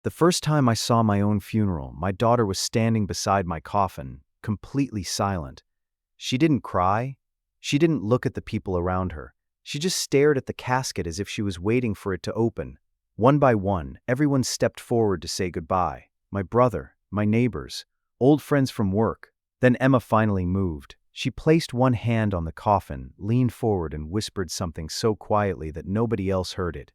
The first time I saw my own funeral, my daughter was standing beside my coffin, completely silent. She didn't cry. She didn't look at the people around her. She just stared at the casket as if she was waiting for it to open. One by one, everyone stepped forward to say goodbye. My brother, my neighbors, old friends from work. Then Emma finally moved. She placed one hand on the coffin, leaned forward and whispered something so quietly that nobody else heard it.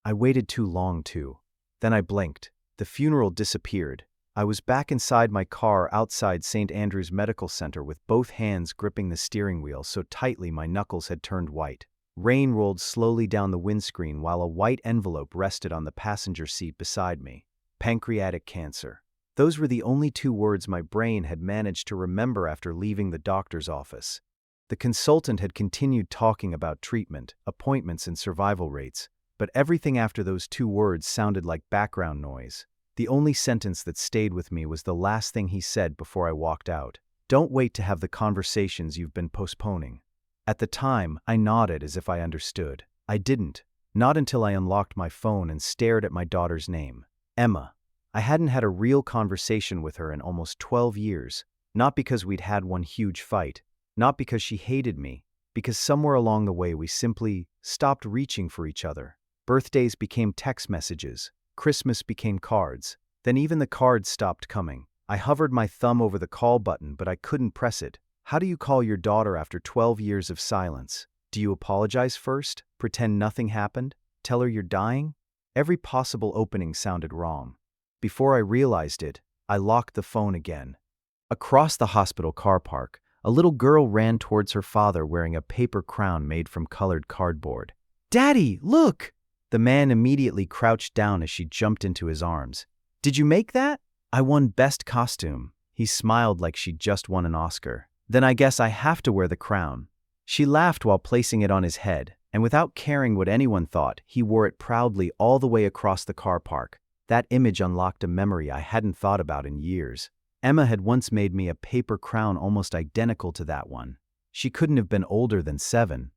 I waited too long, too. Then I blinked. The funeral disappeared. I was back inside my car outside St. Andrew's Medical Center with both hands gripping the steering wheel so tightly my knuckles had turned white. Rain rolled slowly down the windscreen while a white envelope rested on the passenger seat beside me. Pancreatic cancer. Those were the only two words my brain had managed to remember after leaving the doctor's office. The consultant had continued talking about treatment, appointments, and survival rates, but everything after those two words sounded like background noise. The only sentence that stayed with me was the last thing he said before I walked out. Don't wait to have the conversations you've been postponing. At the time, I nodded as if I understood. I didn't. Not until I unlocked my phone and stared at my daughter's name. Emma. I hadn't had a real conversation with her in almost 12 years. Not because we'd had one huge fight. Not because she hated me. Because somewhere along the way we simply stopped reaching for each other. Birthdays became text messages. Christmas became cards. Then even the cards stopped coming. I hovered my thumb over the call button, but I couldn't press it. How do you call your daughter after 12 years of silence? Do you apologize first? Pretend nothing happened? Tell her you're dying? Every possible opening sounded wrong. Before I realized it, I locked the phone again. Across the hospital car park, a little girl ran towards her father wearing a paper crown made from colored cardboard. "Daddy, look!" The man immediately crouched down as she jumped into his arms. "Did you make that?" "I won Best Costume." He smiled like she'd just won an Oscar. "Then I guess I have to wear the crown." She laughed while placing it on his head, and without caring what anyone thought, he wore it proudly all the way across the car park. That image unlocked a memory I hadn't thought about in years. Emma had once made me a paper crown almost identical to that one. She couldn't have been older than 7.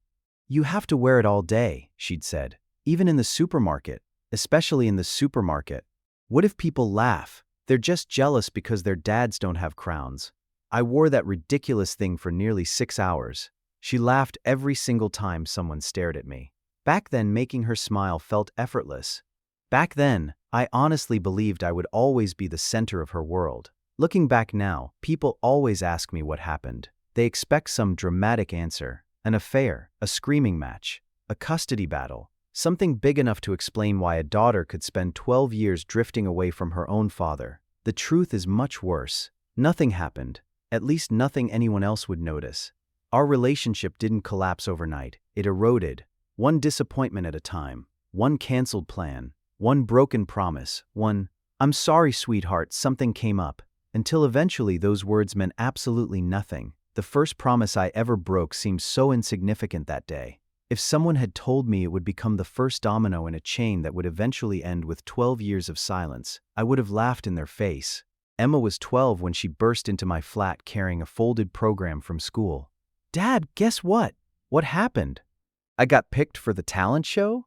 "You have to wear it all day," she'd said. "Even in the supermarket, especially in the supermarket. What if people laugh? They're just jealous because their dads don't have crowns." I wore that ridiculous thing for nearly 6 hours. She laughed every single time someone stared at me. Back then, making her smile felt effortless. Back then, I honestly believed I would always be the center of her world. Looking back now, people always ask me what happened. They expect some dramatic answer, an affair, a screaming match, a custody battle. Something big enough to explain why a daughter could spend 12 years drifting away from her own father. The truth is much worse. Nothing happened. At least nothing anyone else would notice. Our relationship didn't collapse overnight. It eroded, one disappointment at a time, one canceled plan, one broken promise, one, "I'm sorry, sweetheart, something came up," until eventually those words meant absolutely nothing. The first promise I ever broke seemed so insignificant that day. If someone had told me it would become the first domino in a chain that would eventually end with 12 years of silence, I would have laughed in their face. Emma was 12 when she burst into my flat carrying a folded program from school. "Dad, guess what? What happened?" "I got picked for the talent show?"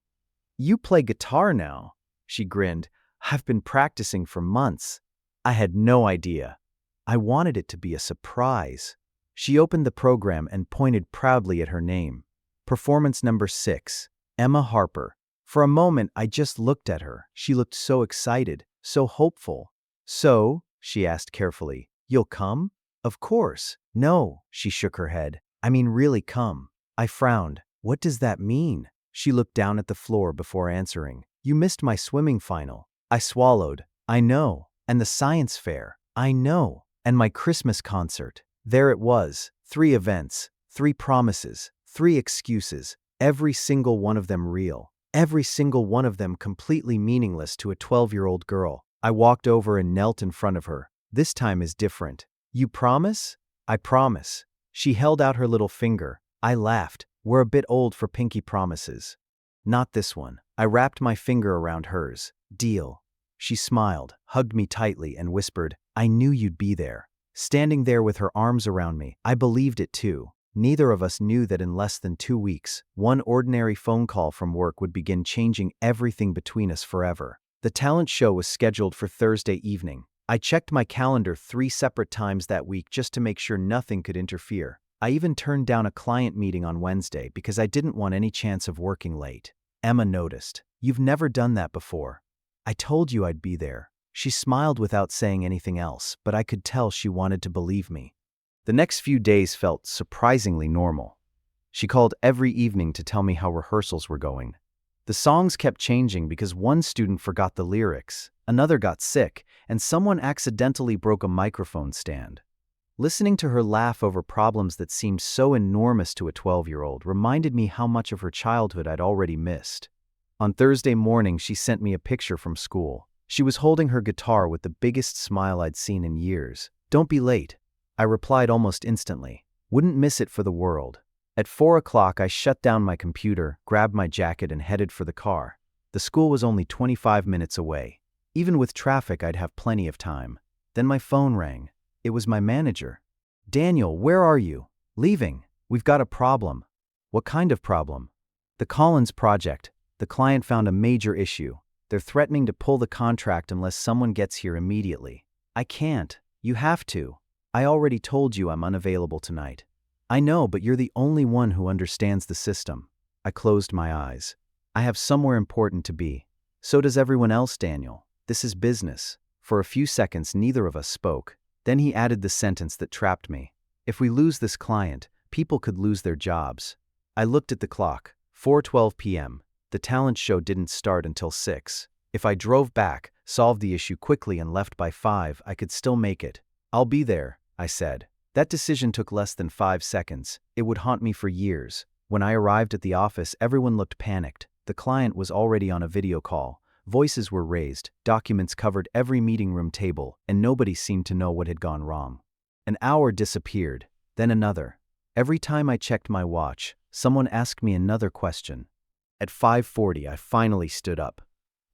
"You play guitar now." She grinned. "I've been practicing for months." I had no idea. I wanted it to be a surprise. She opened the program and pointed proudly at her name. Performance number 6, Emma Harper. For a moment, I just looked at her. She looked so excited, so hopeful. "So," she asked carefully, "you'll come?" "Of course." "No," she shook her head. "I mean really come." I frowned. "What does that mean?" She looked down at the floor before answering. "You missed my swimming final." I swallowed. "I know. And the science fair." "I know. And my Christmas concert." There it was. 3 events, 3 promises, 3 excuses, every single one of them real. Every single one of them completely meaningless to a 12-year-old girl. I walked over and knelt in front of her. "This time is different." "You promise?" "I promise." She held out her little finger. I laughed. "We're a bit old for pinky promises." "Not this one." I wrapped my finger around hers. "Deal." She smiled, hugged me tightly, and whispered, "I knew you'd be there." Standing there with her arms around me, I believed it too. Neither of us knew that in less than 2 weeks, one ordinary phone call from work would begin changing everything between us forever. The talent show was scheduled for Thursday evening. I checked my calendar 3 separate times that week just to make sure nothing could interfere. I even turned down a client meeting on Wednesday because I didn't want any chance of working late. Emma noticed. "You've never done that before. I told you I'd be there." She smiled without saying anything else, but I could tell she wanted to believe me. The next few days felt surprisingly normal. She called every evening to tell me how rehearsals were going. The songs kept changing because one student forgot the lyrics, another got sick, and someone accidentally broke a microphone stand. Listening to her laugh over problems that seemed so enormous to a 12-year-old reminded me how much of her childhood I'd already missed. On Thursday morning, she sent me a picture from school. She was holding her guitar with the biggest smile I'd seen in years. "Don't be late." I replied almost instantly. "Wouldn't miss it for the world." At 4 o'clock, I shut down my computer, grabbed my jacket, and headed for the car. The school was only 25 minutes away. Even with traffic, I'd have plenty of time. Then my phone rang. It was my manager. "Daniel, where are you?" "Leaving. We've got a problem." "What kind of problem?" "The Collins project. The client found a major issue. They're threatening to pull the contract unless someone gets here immediately." "I can't. You have to. I already told you I'm unavailable tonight." "I know, but you're the only one who understands the system." I closed my eyes. "I have somewhere important to be. So does everyone else, Daniel. This is business." For a few seconds, neither of us spoke. Then he added the sentence that trapped me. "If we lose this client, people could lose their jobs." I looked at the clock. 4:12 p.m. The talent show didn't start until 6. If I drove back, solved the issue quickly, and left by 5, I could still make it. "I'll be there," I said. That decision took less than 5 seconds. It would haunt me for years. When I arrived at the office, everyone looked panicked. The client was already on a video call. Voices were raised, documents covered every meeting room table, and nobody seemed to know what had gone wrong. An hour disappeared, then another. Every time I checked my watch, someone asked me another question. At 5:40, I finally stood up.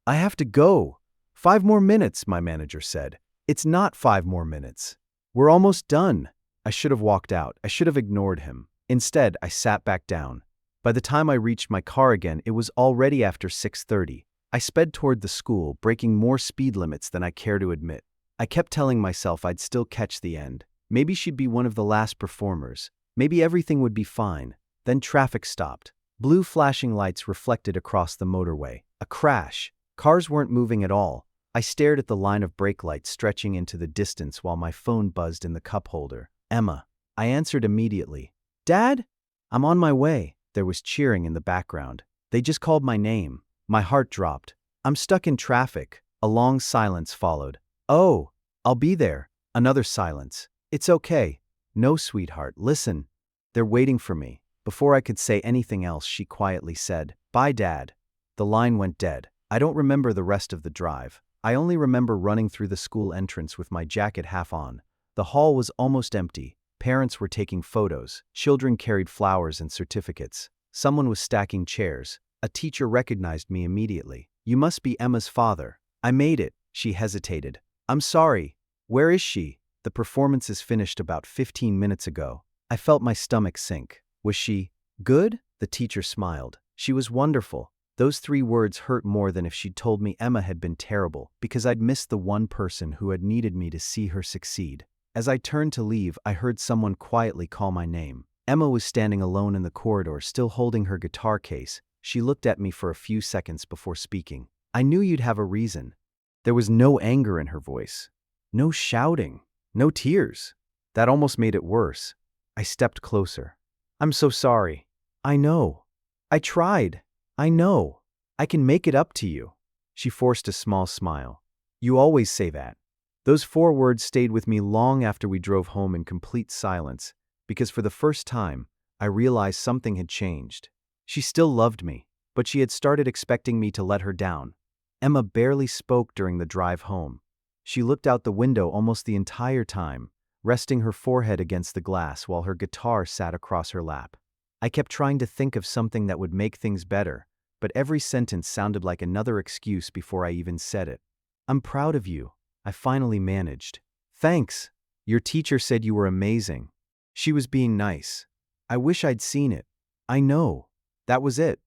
"I have to go." "5 more minutes," my manager said. "It's not 5 more minutes. We're almost done." I should have walked out. I should have ignored him. Instead, I sat back down. By the time I reached my car again, it was already after 6:30. I sped toward the school, breaking more speed limits than I care to admit. I kept telling myself I'd still catch the end. Maybe she'd be one of the last performers. Maybe everything would be fine. Then traffic stopped. Blue flashing lights reflected across the motorway. A crash. Cars weren't moving at all. I stared at the line of brake lights stretching into the distance while my phone buzzed in the cup holder. "Emma." I answered immediately. "Dad?" "I'm on my way." There was cheering in the background. They just called my name. My heart dropped. "I'm stuck in traffic." A long silence followed. "Oh, I'll be there." Another silence. "It's okay." "No, sweetheart, listen. They're waiting for me." Before I could say anything else, she quietly said, "Bye, Dad." The line went dead. I don't remember the rest of the drive. I only remember running through the school entrance with my jacket half on. The hall was almost empty. Parents were taking photos. Children carried flowers and certificates. Someone was stacking chairs. A teacher recognized me immediately. "You must be Emma's father." "I made it." She hesitated. "I'm sorry. Where is she?" "The performance is finished about 15 minutes ago." I felt my stomach sink. "Was she good?" The teacher smiled. "She was wonderful." Those 3 words hurt more than if she'd told me Emma had been terrible, because I'd missed the one person who had needed me to see her succeed. As I turned to leave, I heard someone quietly call my name. Emma was standing alone in the corridor, still holding her guitar case. She looked at me for a few seconds before speaking. "I knew you'd have a reason." There was no anger in her voice. No shouting. No tears. That almost made it worse. I stepped closer. "I'm so sorry." "I know. I tried. I know. I can make it up to you." She forced a small smile. "You always say that." Those 4 words stayed with me long after we drove home in complete silence, because for the first time, I realized something had changed. She still loved me, but she had started expecting me to let her down. Emma barely spoke during the drive home. She looked out the window almost the entire time, resting her forehead against the glass while her guitar sat across her lap. I kept trying to think of something that would make things better, but every sentence sounded like another excuse before I even said it. "I'm proud of you," I finally managed. "Thanks. Your teacher said you were amazing." She was being nice. I wish I'd seen it. "I know." That was it.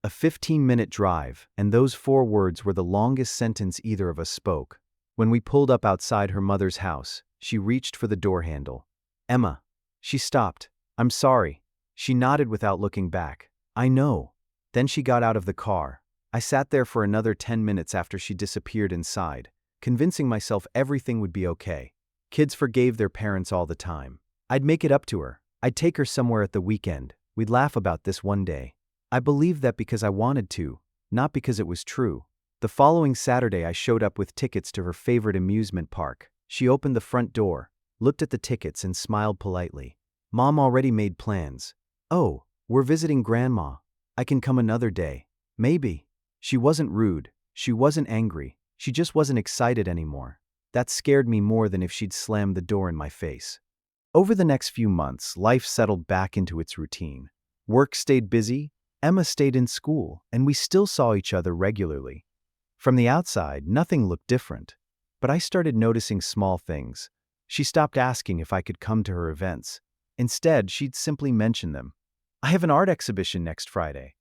A 15-minute drive, and those 4 words were the longest sentence either of us spoke. When we pulled up outside her mother's house, she reached for the door handle. "Emma." She stopped. "I'm sorry." She nodded without looking back. "I know." Then she got out of the car. I sat there for another 10 minutes after she disappeared inside, convincing myself everything would be okay. Kids forgave their parents all the time. I'd make it up to her. I'd take her somewhere at the weekend. We'd laugh about this one day. I believed that because I wanted to, not because it was true. The following Saturday I showed up with tickets to her favorite amusement park. She opened the front door, looked at the tickets and smiled politely. "Mom already made plans." "Oh, we're visiting Grandma. I can come another day." "Maybe." She wasn't rude. She wasn't angry. She just wasn't excited anymore. That scared me more than if she'd slammed the door in my face. Over the next few months, life settled back into its routine. Work stayed busy, Emma stayed in school, and we still saw each other regularly. From the outside, nothing looked different. But I started noticing small things. She stopped asking if I could come to her events. Instead, she'd simply mention them. "I have an art exhibition next Friday."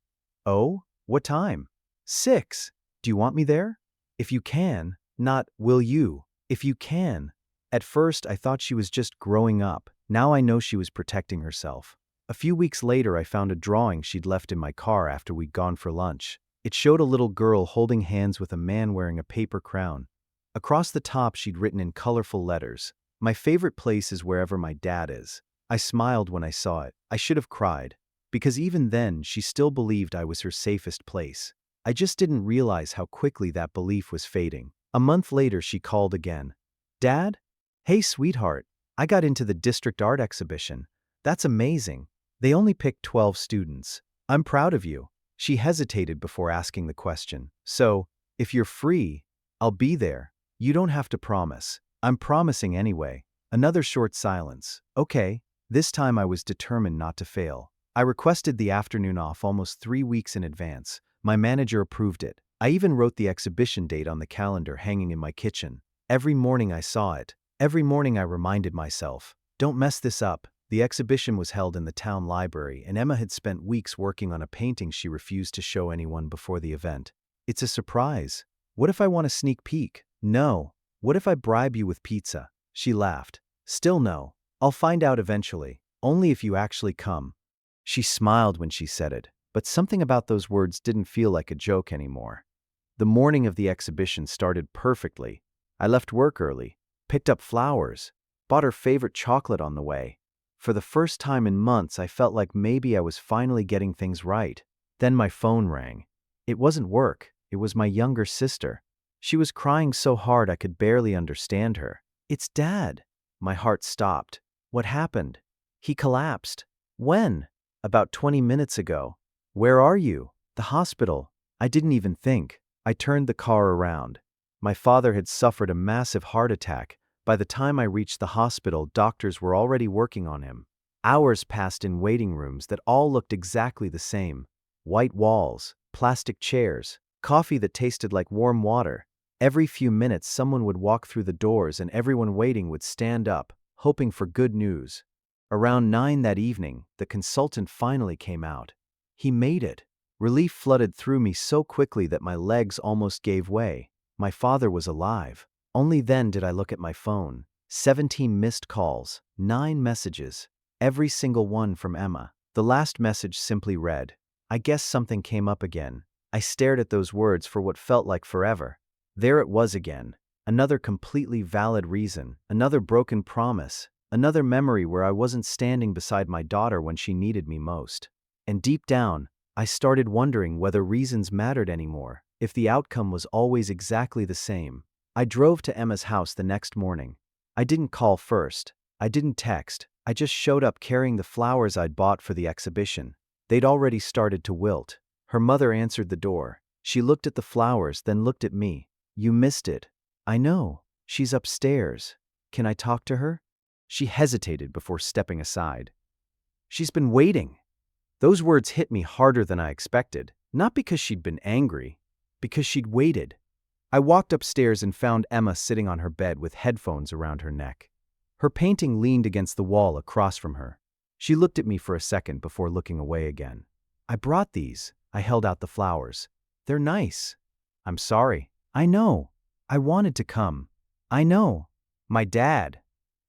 "Oh? What time?" "6. Do you want me there?" "If you can." Not, "Will you?" "If you can." At first, I thought she was just growing up. Now I know she was protecting herself. A few weeks later, I found a drawing she'd left in my car after we'd gone for lunch. It showed a little girl holding hands with a man wearing a paper crown. Across the top, she'd written in colorful letters, "My favorite place is wherever my dad is." I smiled when I saw it. I should have cried. Because even then, she still believed I was her safest place. I just didn't realize how quickly that belief was fading. A month later, she called again. "Dad? Hey, sweetheart. I got into the district art exhibition. That's amazing. They only picked 12 students. I'm proud of you." She hesitated before asking the question. "So, if you're free, I'll be there. You don't have to promise." "I'm promising anyway." Another short silence. "Okay." This time I was determined not to fail. I requested the afternoon off almost 3 weeks in advance. My manager approved it. I even wrote the exhibition date on the calendar hanging in my kitchen. Every morning I saw it. Every morning I reminded myself, "Don't mess this up." The exhibition was held in the town library, and Emma had spent weeks working on a painting she refused to show anyone before the event. "It's a surprise." "What if I want a sneak peek?" "No." "What if I bribe you with pizza?" She laughed. "Still no. I'll find out eventually. Only if you actually come." She smiled when she said it, but something about those words didn't feel like a joke anymore. The morning of the exhibition started perfectly. I left work early, picked up flowers, bought her favorite chocolate on the way. For the first time in months, I felt like maybe I was finally getting things right. Then my phone rang. It wasn't work, it was my younger sister. She was crying so hard I could barely understand her. "It's Dad." My heart stopped. "What happened?" "He collapsed." "When?" "About 20 minutes ago." "Where are you?" "The hospital." I didn't even think. I turned the car around. My father had suffered a massive heart attack. By the time I reached the hospital, doctors were already working on him. Hours passed in waiting rooms that all looked exactly the same. White walls, plastic chairs, coffee that tasted like warm water. Every few minutes someone would walk through the doors and everyone waiting would stand up, hoping for good news. Around 9 that evening, the consultant finally came out. He made it. Relief flooded through me so quickly that my legs almost gave way. My father was alive. Only then did I look at my phone. 17 missed calls, 9 messages, every single one from Emma. The last message simply read, "I guess something came up again." I stared at those words for what felt like forever. There it was again. Another completely valid reason, another broken promise, another memory where I wasn't standing beside my daughter when she needed me most. And deep down, I started wondering whether reasons mattered anymore, if the outcome was always exactly the same. I drove to Emma's house the next morning. I didn't call first. I didn't text. I just showed up carrying the flowers I'd bought for the exhibition. They'd already started to wilt. Her mother answered the door. She looked at the flowers, then looked at me. "You missed it." "I know. She's upstairs. Can I talk to her?" She hesitated before stepping aside. "She's been waiting." Those words hit me harder than I expected, not because she'd been angry, because she'd waited. I walked upstairs and found Emma sitting on her bed with headphones around her neck. Her painting leaned against the wall across from her. She looked at me for a second before looking away again. "I brought these. I held out the flowers. They're nice. I'm sorry. I know. I wanted to come. I know. My dad.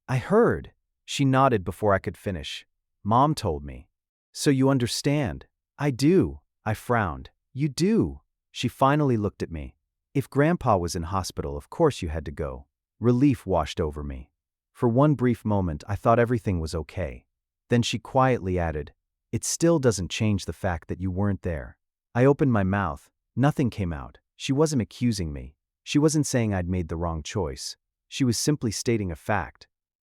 I heard. She nodded before I could finish. Mom told me. So you understand? I do. I frowned. You do. She finally looked at me. If Grandpa was in hospital, of course you had to go. Relief washed over me. For one brief moment, I thought everything was okay. Then she quietly added, "It still doesn't change the fact that you weren't there." I opened my mouth. Nothing came out. She wasn't accusing me. She wasn't saying I'd made the wrong choice. She was simply stating a fact.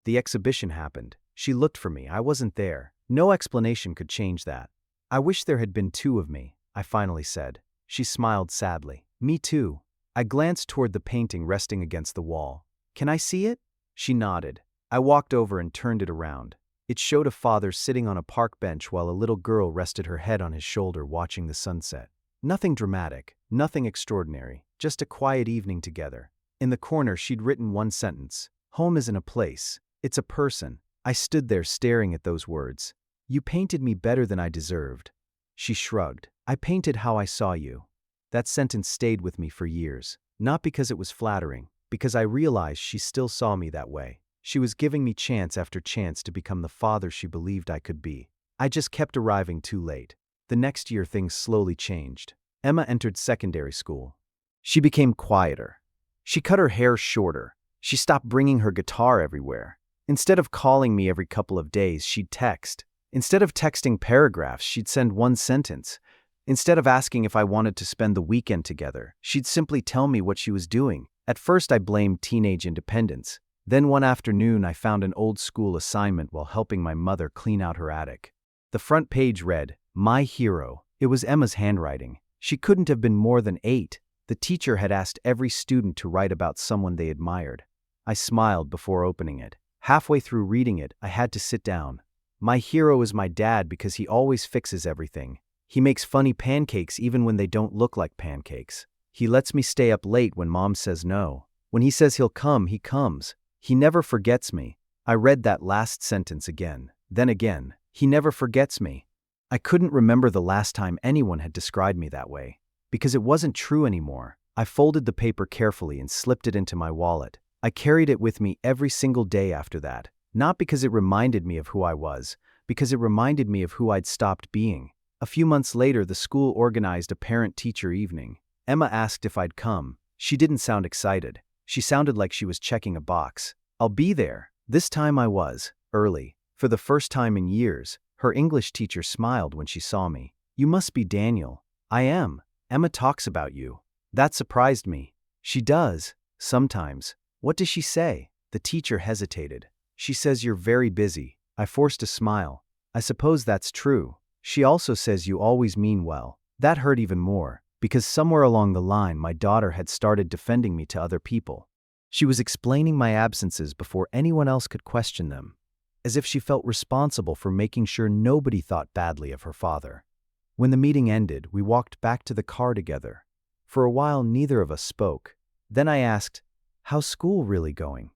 The exhibition happened. She looked for me. I wasn't there. No explanation could change that. "I wish there had been two of me," I finally said. She smiled sadly. "Me too." I glanced toward the painting resting against the wall. "Can I see it?" She nodded. I walked over and turned it around. It showed a father sitting on a park bench while a little girl rested her head on his shoulder watching the sunset. Nothing dramatic, nothing extraordinary, just a quiet evening together. In the corner she'd written one sentence: "Home isn't a place, it's a person." I stood there staring at those words. "You painted me better than I deserved." She shrugged. "I painted how I saw you." That sentence stayed with me for years, not because it was flattering, because I realized she still saw me that way. She was giving me chance after chance to become the father she believed I could be. I just kept arriving too late. The next year things slowly changed. Emma entered secondary school. She became quieter. She cut her hair shorter. She stopped bringing her guitar everywhere. Instead of calling me every couple of days, she'd text. Instead of texting paragraphs, she'd send one sentence. Instead of asking if I wanted to spend the weekend together, she'd simply tell me what she was doing. At first I blamed teenage independence. Then one afternoon I found an old school assignment while helping my mother clean out her attic. The front page read, "My hero." It was Emma's handwriting. She couldn't have been more than 8. The teacher had asked every student to write about someone they admired. I smiled before opening it. Halfway through reading it, I had to sit down. My hero is my dad because he always fixes everything. He makes funny pancakes even when they don't look like pancakes. He lets me stay up late when Mom says no. When he says he'll come, he comes. He never forgets me. I read that last sentence again, then again. He never forgets me. I couldn't remember the last time anyone had described me that way. Because it wasn't true anymore. I folded the paper carefully and slipped it into my wallet. I carried it with me every single day after that. Not because it reminded me of who I was, because it reminded me of who I'd stopped being. A few months later, the school organized a parent-teacher evening. Emma asked if I'd come. She didn't sound excited. She sounded like she was checking a box. "I'll be there." This time I was, early. For the first time in years, her English teacher smiled when she saw me. "You must be Daniel." "I am. Emma talks about you." That surprised me. "She does. Sometimes." "What does she say?" The teacher hesitated. "She says you're very busy." I forced a smile. "I suppose that's true. She also says you always mean well." That hurt even more, because somewhere along the line my daughter had started defending me to other people. She was explaining my absences before anyone else could question them, as if she felt responsible for making sure nobody thought badly of her father. When the meeting ended, we walked back to the car together. For a while, neither of us spoke. Then I asked, "How's school really going?"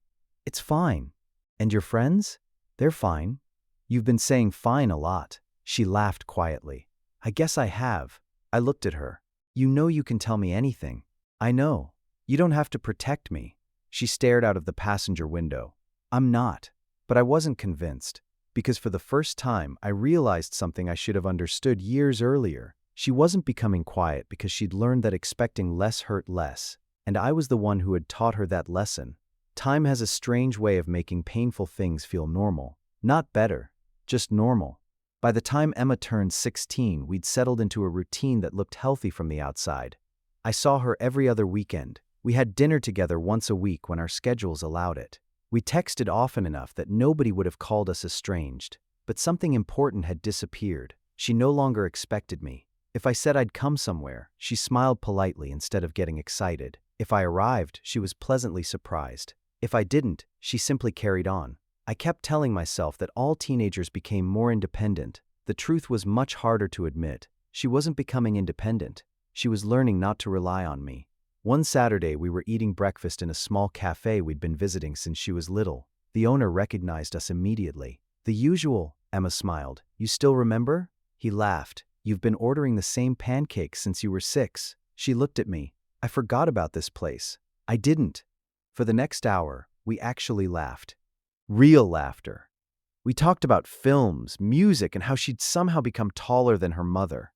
"It's fine." "And your friends?" "They're fine." "You've been saying fine a lot." She laughed quietly. "I guess I have." I looked at her. "You know you can tell me anything." "I know. You don't have to protect me." She stared out of the passenger window. "I'm not." But I wasn't convinced, because for the first time I realized something I should have understood years earlier. She wasn't becoming quiet because she'd learned that expecting less hurt less, and I was the one who had taught her that lesson. Time has a strange way of making painful things feel normal. Not better, just normal. By the time Emma turned 16, we'd settled into a routine that looked healthy from the outside. I saw her every other weekend. We had dinner together once a week when our schedules allowed it. We texted often enough that nobody would have called us estranged. But something important had disappeared. She no longer expected me. If I said I'd come somewhere, she smiled politely instead of getting excited. If I arrived, she was pleasantly surprised. If I didn't, she simply carried on. I kept telling myself that all teenagers became more independent. The truth was much harder to admit. She wasn't becoming independent. She was learning not to rely on me. One Saturday, we were eating breakfast in a small cafe we'd been visiting since she was little. The owner recognized us immediately. "The usual," Emma smiled. "You still remember?" He laughed. You've been ordering the same pancakes since you were 6. She looked at me. I forgot about this place. I didn't. For the next hour, we actually laughed. Real laughter. We talked about films, music, and how she'd somehow become taller than her mother.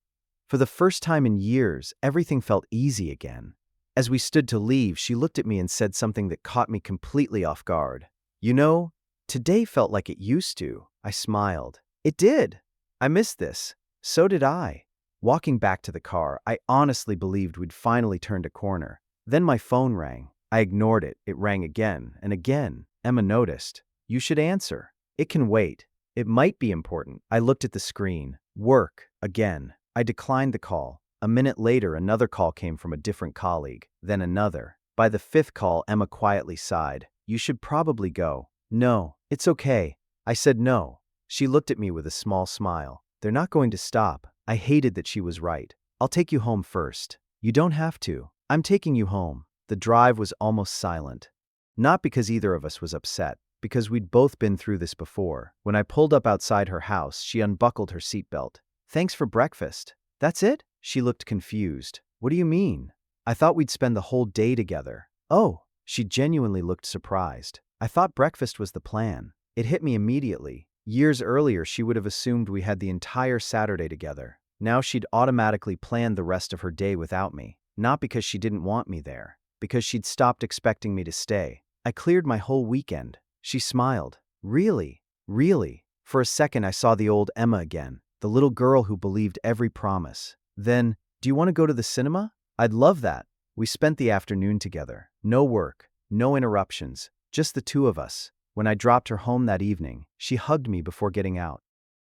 For the first time in years, everything felt easy again. As we stood to leave, she looked at me and said something that caught me completely off guard. You know, today felt like it used to. I smiled. It did. I missed this. So did I. Walking back to the car, I honestly believed we'd finally turned a corner. Then my phone rang. I ignored it. It rang again and again. Emma noticed. You should answer. It can wait. It might be important. I looked at the screen. Work. Again. I declined the call. A minute later, another call came from a different colleague. Then another. By the 5th call, Emma quietly sighed. You should probably go. No, it's okay. I said no. She looked at me with a small smile. They're not going to stop. I hated that she was right. I'll take you home first. You don't have to. I'm taking you home. The drive was almost silent. Not because either of us was upset, because we'd both been through this before. When I pulled up outside her house, she unbuckled her seatbelt. Thanks for breakfast. That's it? She looked confused. What do you mean? I thought we'd spend the whole day together. Oh, she genuinely looked surprised. I thought breakfast was the plan. It hit me immediately. Years earlier, she would have assumed we had the entire Saturday together. Now she'd automatically planned the rest of her day without me. Not because she didn't want me there, because she'd stopped expecting me to stay. I cleared my whole weekend. She smiled. Really? Really? For a second, I saw the old Emma again, the little girl who believed every promise. Then, do you want to go to the cinema? I'd love that. We spent the afternoon together. No work, no interruptions, just the two of us. When I dropped her home that evening, she hugged me before getting out.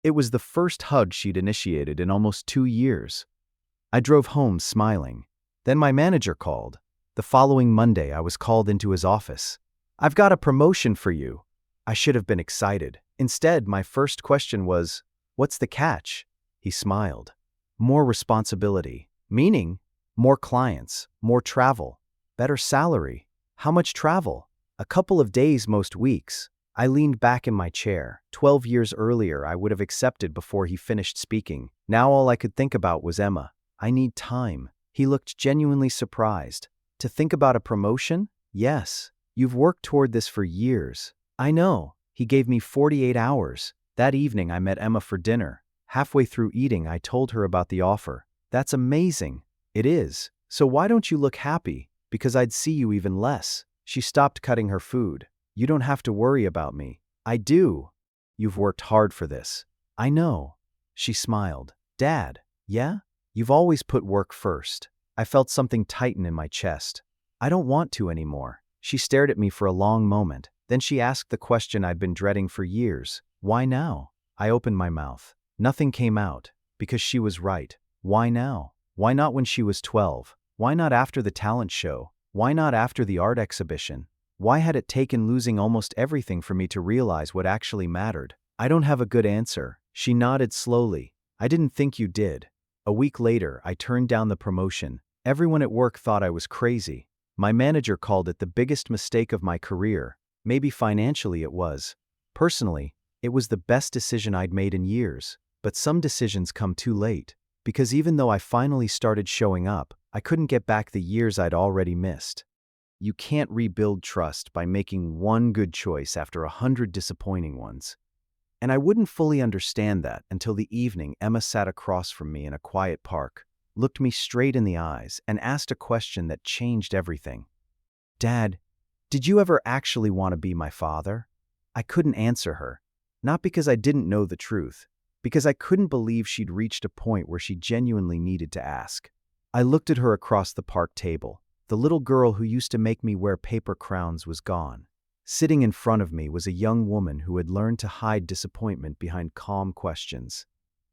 It was the first hug she'd initiated in almost 2 years. I drove home smiling. Then my manager called. The following Monday, I was called into his office. I've got a promotion for you. I should have been excited. Instead, my first question was, what's the catch? He smiled. More responsibility. Meaning, more clients, more travel, better salary. How much travel? A couple of days most weeks. I leaned back in my chair. 12 years earlier, I would have accepted before he finished speaking. Now all I could think about was Emma. I need time. He looked genuinely surprised. To think about a promotion? Yes. You've worked toward this for years. I know. He gave me 48 hours. That evening, I met Emma for dinner. Halfway through eating, I told her about the offer. That's amazing. It is. So why don't you look happy? Because I'd see you even less. She stopped cutting her food. You don't have to worry about me. I do. You've worked hard for this. I know. She smiled. Dad, yeah? You've always put work first. I felt something tighten in my chest. I don't want to anymore. She stared at me for a long moment. Then she asked the question I'd been dreading for years. Why now? I opened my mouth. Nothing came out. Because she was right. Why now? Why not when she was 12? Why not after the talent show? Why not after the art exhibition? Why had it taken losing almost everything for me to realize what actually mattered? I don't have a good answer. She nodded slowly. I didn't think you did. A week later, I turned down the promotion. Everyone at work thought I was crazy. My manager called it the biggest mistake of my career. Maybe financially it was. Personally, it was the best decision I'd made in years. But some decisions come too late. Because even though I finally started showing up, I couldn't get back the years I'd already missed. You can't rebuild trust by making one good choice after 100 disappointing ones. And I wouldn't fully understand that until the evening Emma sat across from me in a quiet park, looked me straight in the eyes, and asked a question that changed everything. Dad, did you ever actually want to be my father? I couldn't answer her. Not because I didn't know the truth, because I couldn't believe she'd reached a point where she genuinely needed to ask. I looked at her across the park table. The little girl who used to make me wear paper crowns was gone. Sitting in front of me was a young woman who had learned to hide disappointment behind calm questions.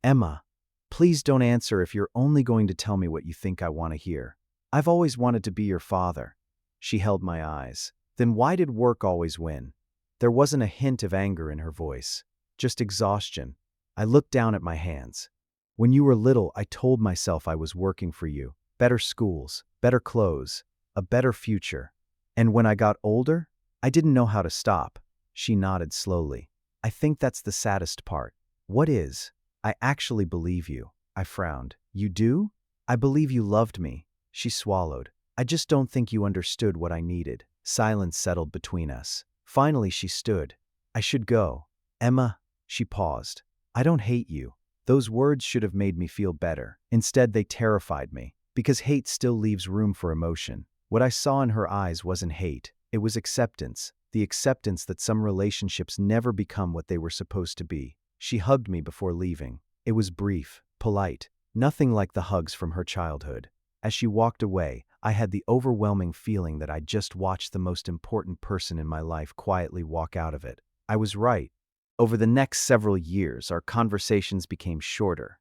Emma, please don't answer if you're only going to tell me what you think I want to hear. I've always wanted to be your father. She held my eyes. Then why did work always win? There wasn't a hint of anger in her voice, just exhaustion. I looked down at my hands. When you were little, I told myself I was working for you. Better schools, better clothes, a better future. And when I got older, I didn't know how to stop. She nodded slowly. I think that's the saddest part. What is? I actually believe you. I frowned. You do? I believe you loved me. She swallowed. I just don't think you understood what I needed. Silence settled between us. Finally, she stood. I should go. Emma, she paused. I don't hate you. Those words should have made me feel better. Instead, they terrified me, because hate still leaves room for emotion. What I saw in her eyes wasn't hate. It was acceptance. The acceptance that some relationships never become what they were supposed to be. She hugged me before leaving. It was brief, polite, nothing like the hugs from her childhood. As she walked away, I had the overwhelming feeling that I'd just watched the most important person in my life quietly walk out of it. I was right. Over the next several years, our conversations became shorter.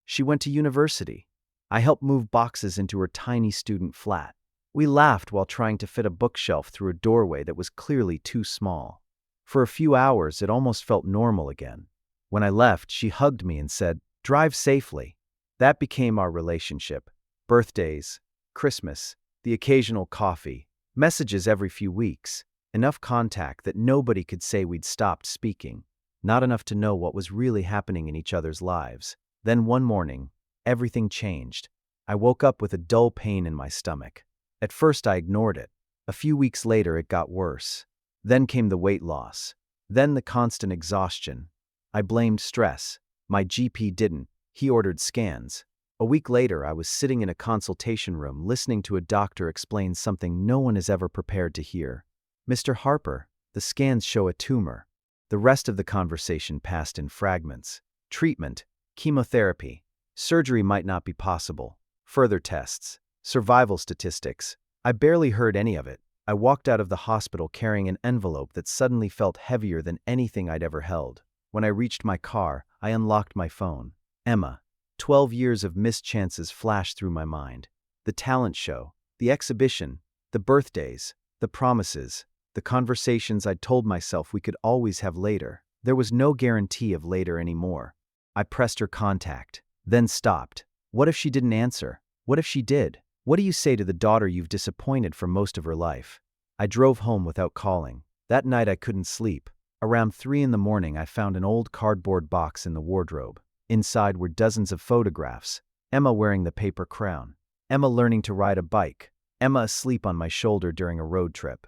She went to university. I helped move boxes into her tiny student flat. We laughed while trying to fit a bookshelf through a doorway that was clearly too small. For a few hours, it almost felt normal again. When I left, she hugged me and said, "Drive safely." That became our relationship. Birthdays, Christmas, the occasional coffee, messages every few weeks, enough contact that nobody could say we'd stopped speaking, not enough to know what was really happening in each other's lives. Then one morning, everything changed. I woke up with a dull pain in my stomach. At first I ignored it. A few weeks later it got worse. Then came the weight loss. Then the constant exhaustion. I blamed stress. My GP didn't. He ordered scans. A week later I was sitting in a consultation room listening to a doctor explain something no one is ever prepared to hear. "Mr. Harper, the scans show a tumor." The rest of the conversation passed in fragments. Treatment, chemotherapy, surgery might not be possible, further tests, survival statistics. I barely heard any of it. I walked out of the hospital carrying an envelope that suddenly felt heavier than anything I'd ever held. When I reached my car, I unlocked my phone. Emma. 12 years of missed chances flashed through my mind. The talent show, the exhibition, the birthdays, the promises, the conversations I'd told myself we could always have later. There was no guarantee of later anymore. I pressed her contact, then stopped. What if she didn't answer? What if she did? What do you say to the daughter you've disappointed for most of her life? I drove home without calling. That night I couldn't sleep. Around 3 in the morning I found an old cardboard box in the wardrobe. Inside were dozens of photographs. Emma wearing the paper crown. Emma learning to ride a bike. Emma asleep on my shoulder during a road trip.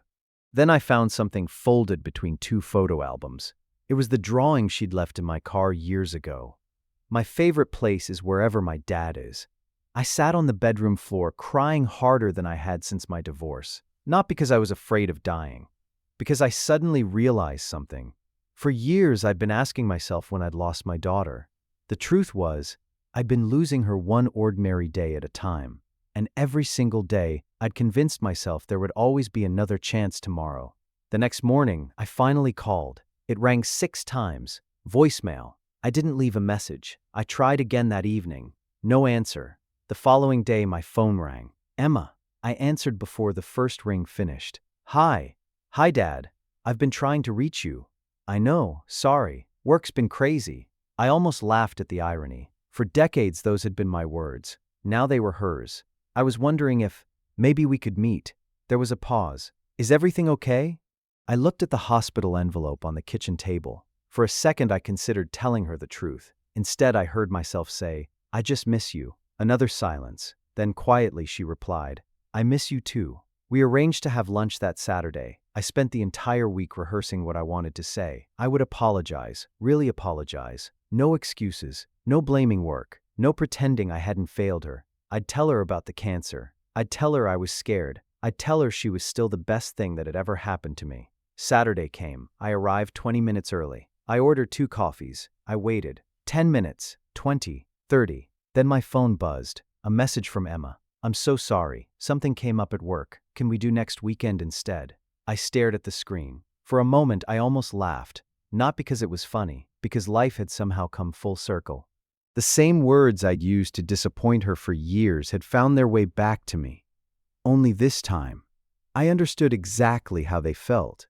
Then I found something folded between 2 photo albums. It was the drawing she'd left in my car years ago. My favorite place is wherever my dad is. I sat on the bedroom floor crying harder than I had since my divorce. Not because I was afraid of dying. Because I suddenly realized something. For years I'd been asking myself when I'd lost my daughter. The truth was, I'd been losing her one ordinary day at a time. And every single day, I'd convinced myself there would always be another chance tomorrow. The next morning, I finally called. It rang 6 times. Voicemail. I didn't leave a message. I tried again that evening. No answer. The following day, my phone rang. Emma. I answered before the first ring finished. Hi. Hi, Dad. I've been trying to reach you. I know, sorry. Work's been crazy. I almost laughed at the irony. For decades, those had been my words. Now they were hers. I was wondering if, maybe we could meet. There was a pause. Is everything okay? I looked at the hospital envelope on the kitchen table. For a second, I considered telling her the truth. Instead, I heard myself say, "I just miss you." Another silence. Then quietly she replied, "I miss you too." We arranged to have lunch that Saturday. I spent the entire week rehearsing what I wanted to say. I would apologize, really apologize. No excuses, no blaming work, no pretending I hadn't failed her. I'd tell her about the cancer. I'd tell her I was scared. I'd tell her she was still the best thing that had ever happened to me. Saturday came. I arrived 20 minutes early. I ordered 2 coffees. I waited. 10 minutes, 20, 30. Then my phone buzzed. A message from Emma. "I'm so sorry. Something came up at work. Can we do next weekend instead?" I stared at the screen. For a moment, I almost laughed. Not because it was funny, because life had somehow come full circle. The same words I'd used to disappoint her for years had found their way back to me. Only this time, I understood exactly how they felt.